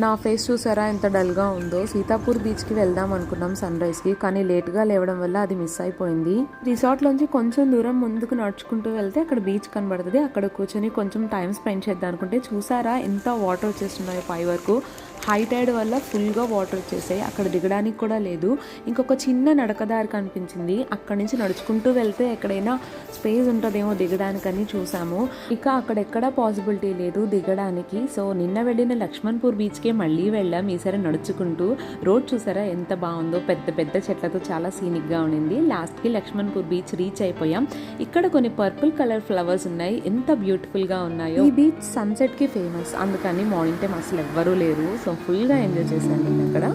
నా ఫేస్ చూసారా ఎంత డల్గా ఉందో. సీతాపూర్ బీచ్కి వెళ్దాం అనుకున్నాం సన్ రైజ్కి, కానీ లేట్గా లేవడం వల్ల అది మిస్ అయిపోయింది. రిసార్ట్లోంచి కొంచెం దూరం ముందుకు నడుచుకుంటూ వెళ్తే అక్కడ బీచ్ కనబడుతుంది. అక్కడ కూర్చొని కొంచెం టైం స్పెండ్ చేద్దాం అనుకుంటే చూసారా ఎంత వాటర్ వచ్చేస్తున్నాయో పై వరకు. హై టైడ్ వల్ల ఫుల్గా వాటర్ వచ్చేసాయి. అక్కడ దిగడానికి కూడా లేదు. ఇంకొక చిన్న నడకదారి కనిపించింది. అక్కడి నుంచి నడుచుకుంటూ వెళ్తే ఎక్కడైనా స్పేస్ ఉంటుందేమో దిగడానికని చూసాము. ఇక అక్కడెక్కడ పాసిబిలిటీ లేదు దిగడానికి. సో నిన్న వెళ్ళిన లక్ష్మణ్పూర్ బీచ్కే మళ్ళీ వెళ్ళాం, ఈసారి నడుచుకుంటూ. రోడ్ చూసారా ఎంత బాగుందో, పెద్ద పెద్ద చెట్లతో చాలా సీనిక్గా ఉండింది. లాస్ట్కి లక్ష్మణ్పూర్ బీచ్ రీచ్ అయిపోయాం. ఇక్కడ కొన్ని పర్పుల్ కలర్ ఫ్లవర్స్ ఉన్నాయి, ఎంత బ్యూటిఫుల్గా ఉన్నాయో. ఈ బీచ్ సన్సెట్కి ఫేమస్, అందుకని మార్నింగ్ టైం అసలు ఎవ్వరూ లేరు. సో ఫుల్గా ఎంజాయ్ చేశాను నేను అక్కడ.